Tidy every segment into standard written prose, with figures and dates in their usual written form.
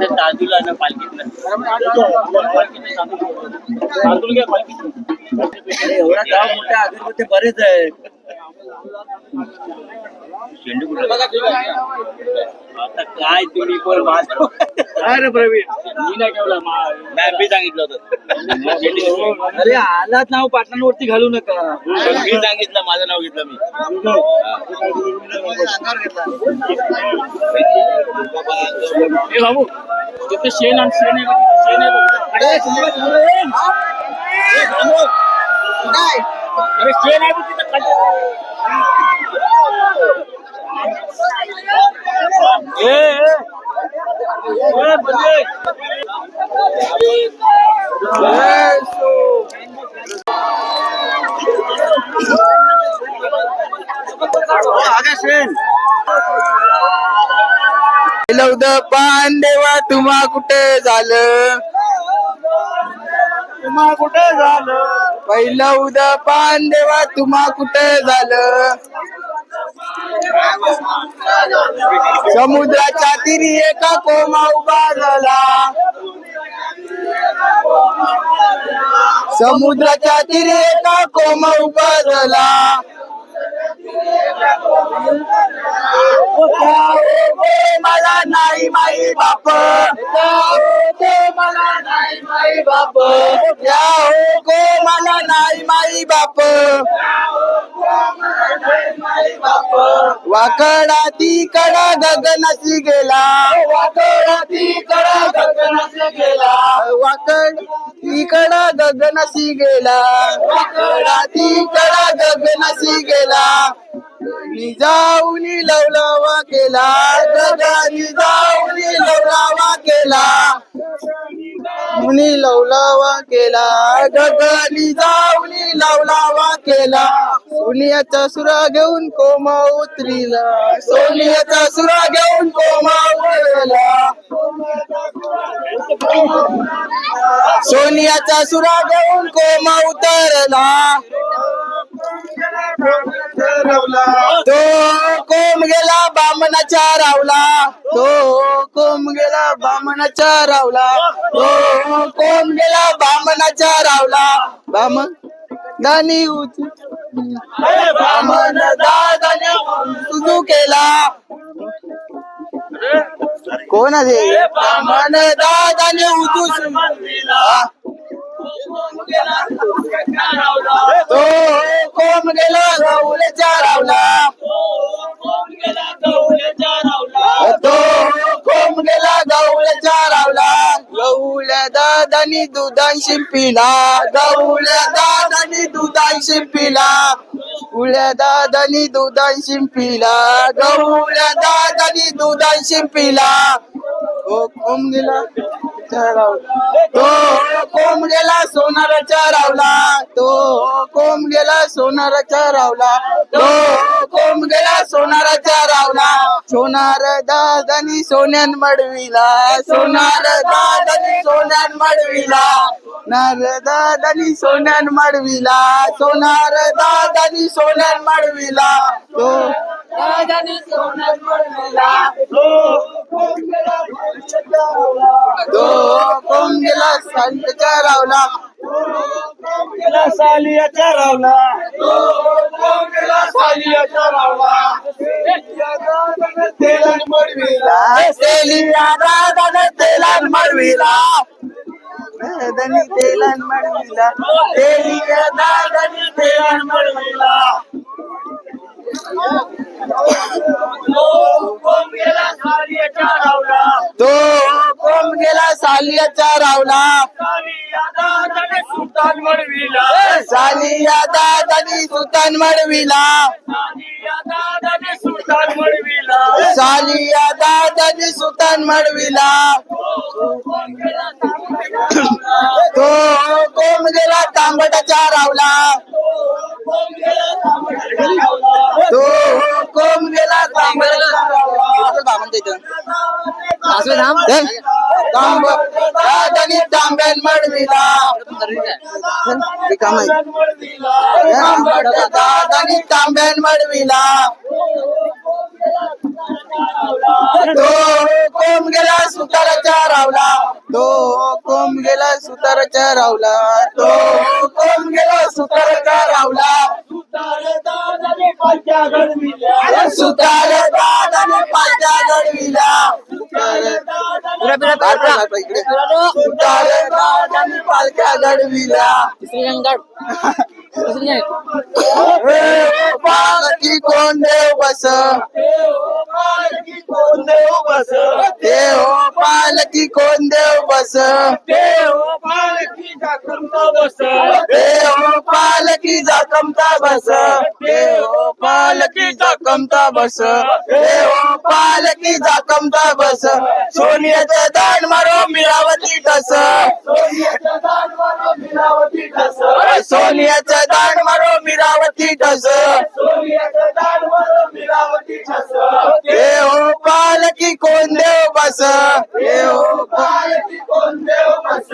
तांदूळ ना पालखीतलं तांदूळ घ्या पालखीतलं एवढा गाव मोठ्या अगरबत्ती बरेच आहे आता काय तुम्ही पण काय रे प्रवीण मी नाही केवढा मी सांगितलं होतं अरे आलाच नाव पाटणावरती घालू नका मी सांगितलं माझं नाव घेतलं मी बाबू तिथे शेण आणि शेण आहे अरे शेण आहे तिथे पांडेवा तुम्हा कुठे झालं पहिलं उद्या पांडेवा तुम्हा कुठे झालं समुद्राच्या तिरी एका कोमा उभा झाला समुद्राच्या तिरी एका कोमा उभा झाला मला नाही माई बाप मला नाही माई बाप मला नाही माई बाप वाकडा ती कडा गगनाची गेला वाकडा ती कडा गगनाची गेला वाकड ती कडा गगनाची गेला वाकडा ती कडा गगनाची गेला निजाऊनी लवलावा केला गगानी जाऊनी लवलावा केला मुनी लवलावा केला गगानी जाऊनी लवलावा केला सोनियाचा सुरा घेऊन कोमा उतरीला सोनियाचा सुरा घेऊन कोमा उतरला सोनियाचा सुरा घेऊन कोमा उतरला तो कोम गेला बामणाच्या रावला तो कोम गेला बामणाच्या रावला तो कोम गेला बामणाच्या रावला बामण दानी बामण दादाने तुझू केला कोण आहे बामण दादाने उतूस तो कोम गेला गवल्याच्या रावला तो कोम गेला गवल्याच्या रावला गवल्या दादानी दुधान शिंपीला गवल्या दादानी दुधान शिंपीला गवल्या दादानी दुधान शिंपीला गवल्या दादानी दुधान शिंपीला तो कोम गेला तो कोम गेला सोनाराच्या रावला तो कोम गेला सोनाराच्या रावला तो कोम गेला सोनाराच्या रावला सोनार दादानी सोन्यान मडविला सोनार दादानी सोन्यान मडविला नार दादानी सोन्यान मडविला सोनार दादानी सोन्यान मडविला तो दादानी सोन्यान मडविला तो कोम गेला सालियाच्या रावला गेला सालियाच्या रावला कोम गेला सालियाच्या रावला तेलान मडविला सेलिया दादाने तेलान मडविला दादानी तेलान मडविला सेलिया दादानी तेलान मडविला तो कोम गेला सालियाच्या रावला तो कोम गेला सालियाच्या रावला सुलतान मडविला सालिया दादानी सुलतान मडविला सुलतान मडविला सालिया दादानी सुलतान मडविला तो कोम गेला तांबटाच्या रावला तो कोम गेला तांबटाच्या दादानी तांब्यान मडविला काम आहे आंबट दादानी तांब्यान मडविला तो कोंब गेला सुताराच्या रावला तो कोंब गेला सुताराच्या रावला तो कोंब गेला सुताराच्या रावला सुतार दादाने पालच्या घडविला सुतार दादाने पालख्या घडविला पालकी कोण देव बस ते हो पालकी कोण देव बस ते हो पालकी जाकमता बस ते हो पालकी जाकमता बस ते हो पालकी जाकमता बस ते हो पालकी जाकमता बस सोन्याचं दान मारो मिरावती ठस सोन्याचं दान मारो मिरावती ठस सोन्याचं दान मारो मिरावती ठस सोन्याचं दान मारो मिरावती ठस ते हो पालकी कोण देव बस ते हो पालकी कोण देव बस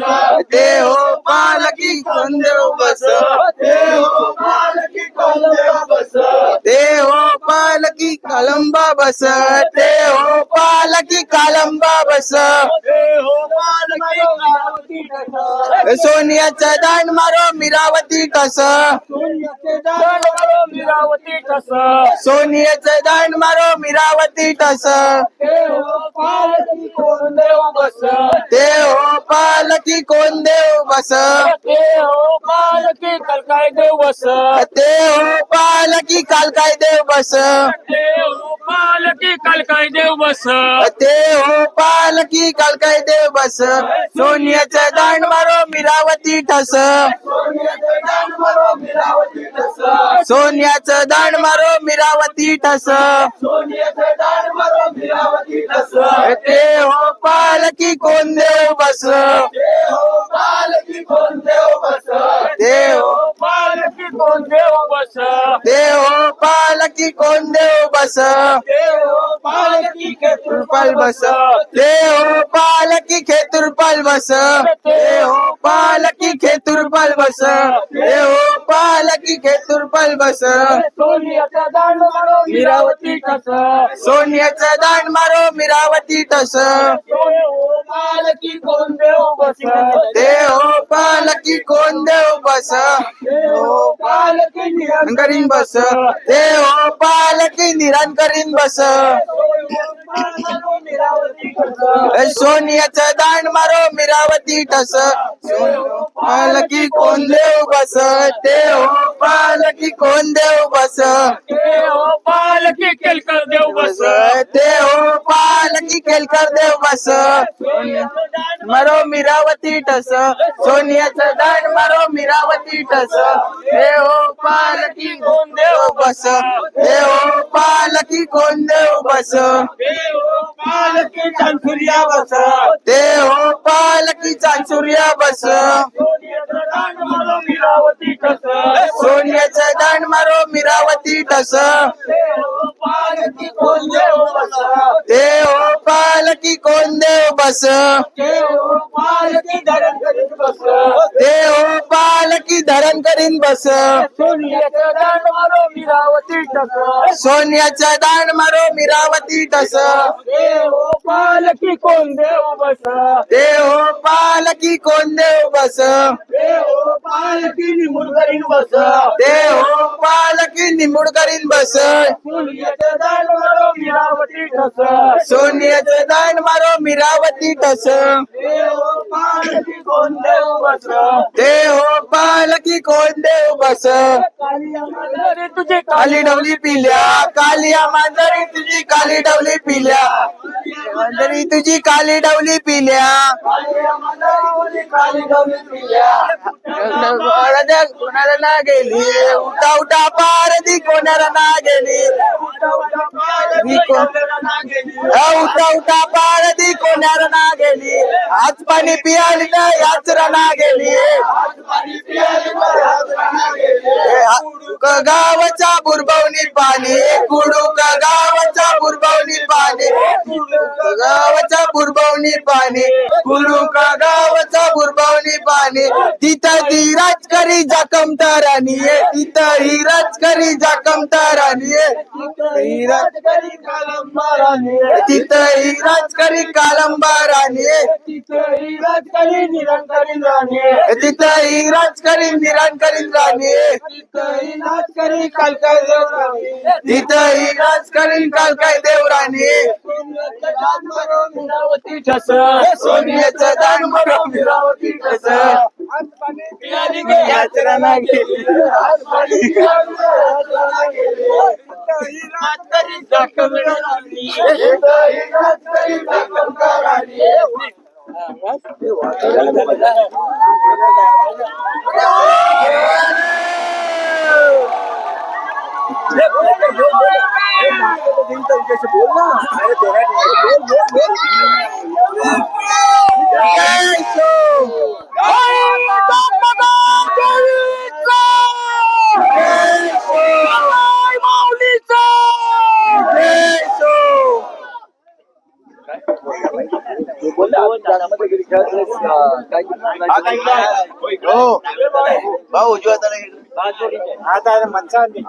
ते हो पालकी कोण देव बस ते हो पालकी कोण देव बस ते हो पालकी कालंबा बस ते हो पालकी कालंबा बस ते हो पालकी सोन्याचं दान मारो मिरावती ठस सोन्याचं दान मारो मिरावती ठस सोन्याचं दान मारो मिरावती ठस ते हो पालकी कोण देव बस ते हो पालकी कोण देव बस ते हो पालकी कालकाय देव बस ते हो पालकी कालकाय देव बस ते हो पालकी कालकाय देव बस ते हो पालकी कालकाय देव बस सोन्याचं दान मारो मिरावती ठस सोन्याचं दान मारो मिरावती ठस सोन्याचं दान मारो मिरावती ठस सोन्याचं दान मारो मिरावती ठस ते हो पालकी कोण देव बस ते हो पालकी कोण देव बस ते हो पालकी कोण देव बस ते हो पालकी कोण देव बस ते हो पालकी खेतुरपाल बस ते हो पालकी खेतुरपाल बस ते हो पालकी खेतुरपाल बस ते हो पालकी खेतुरपाल बस सोन्याचं दान मारो मिरावती ठस सोन्याचं दान मारो मिरावती ठस पालकी कोण देव बस ते हो पालकी कोण देव बस ते हो पालकी निरण करीन बस ते हो पालकी निरण करीन बस सोन्याचं दान मारो मिरावती ठस पालकी कोण देव बस ते हो पालकी कोण देव बस ते हो पालकी केलकर देव बस ते हो पालकी केलकर देव बस मारो मिरावती ठस सोन्याचं दान मारो मिरावती ठस ते हो पालकी कोण देव बस ते हो पालकी कोण देव बस ते हो पालकी चांचुर्या बस ते हो पालकी चांचुर्या बस सोन्याचं दान मारो मिरावती ठस पालकी कोण देव बस ते हो पालकी कोण देव बस ते हो पालकी धरण करीन बस ते हो पालकी धरण करीन बस सोन्याचं दान मारो मिरावती ठस सोन्याचं दान मारो मिरावती ठस ते हो पालकी कोण देव बस ते हो पालकी कोण देव बस ते हो पालकी निमुड करीन बस ते हो पालकी निमुड करीन बस सोन्याचं दान मारो मिरावती ठस सोन्याचं दान मारो मिरावती ठस ते हो पालकी कोण देव बस ते हो पालकी कोण देव बस तुझी काली डवली पिल्या कालिया मांजरी तुझी काली डवली पिल्या मांजरी तुझी काली डवली पिल्या काली डवली पिल्या कोणाला ना गेली उठा उठा पारदी कोणाला ना गेली उठा उठा पारदी कोणाला ना गेली आज पाणी पियाली ना याच ना गेली गावाचा बुरबवणी पाणी कुडूक गावाचा बुरबवणी पाणी गावाचा बुरबवणी पाणी कुडूक गावाचा बुरबवणी पाणी तिथं ती राजकरी करी जाकम तारानी तिथंही राज करी जाकम तारानी तिथंही राज करी कालंबारानी तिथंही राज करी कालंबारानी तिथंही राज करी निरंकरी राणी तिथंही राज करी निरंकरी राणी तिथंही राज करी कालकाय देवराणी तिथंही राज करी कालकाय देवराणी सोन्याचं दान म्हणून मिरावती ठस यात्रा गेली भाऊ आता माणसांनी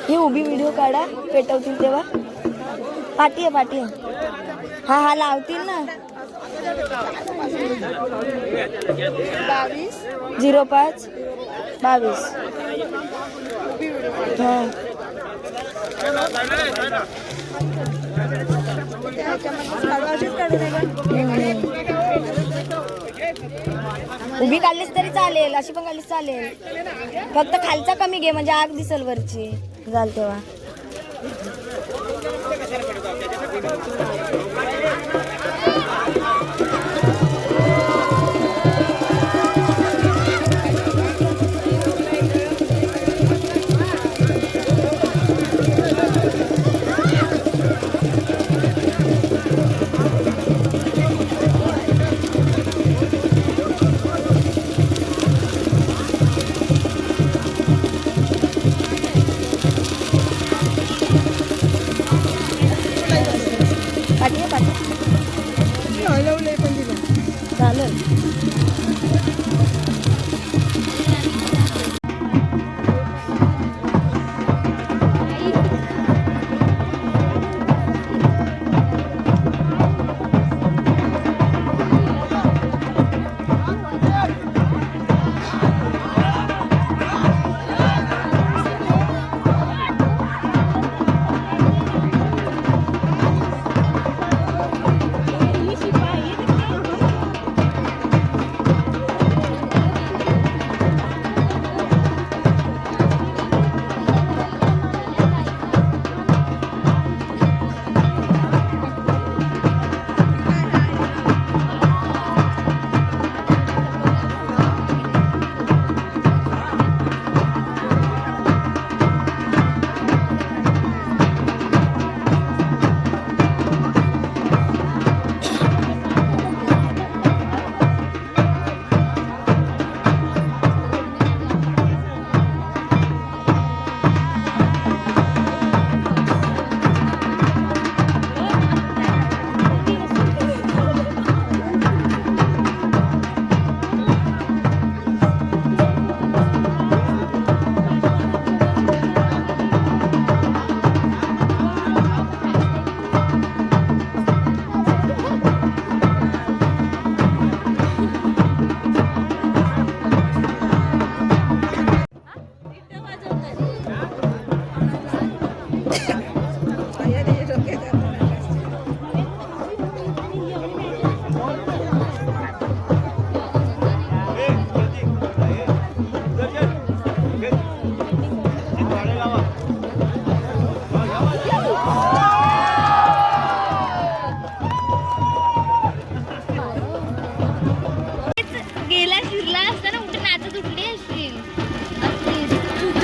ही उभी व्हिडिओ काढा पेटवतील तेव्हा पाठी आहे हा हा लावतील ना 05 22 हा उभी काढलीस तरी चालेल अशी पण काढलीस चालेल फक्त खालचा कमी घे म्हणजे आग दिसल वरची झाल तेव्हा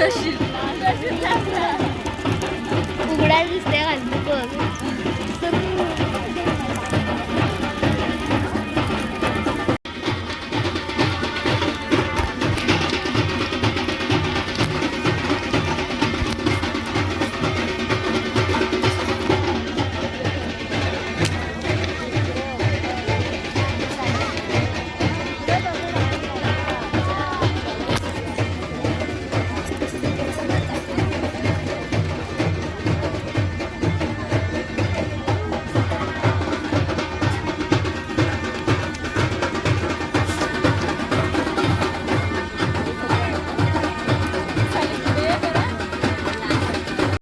नशीब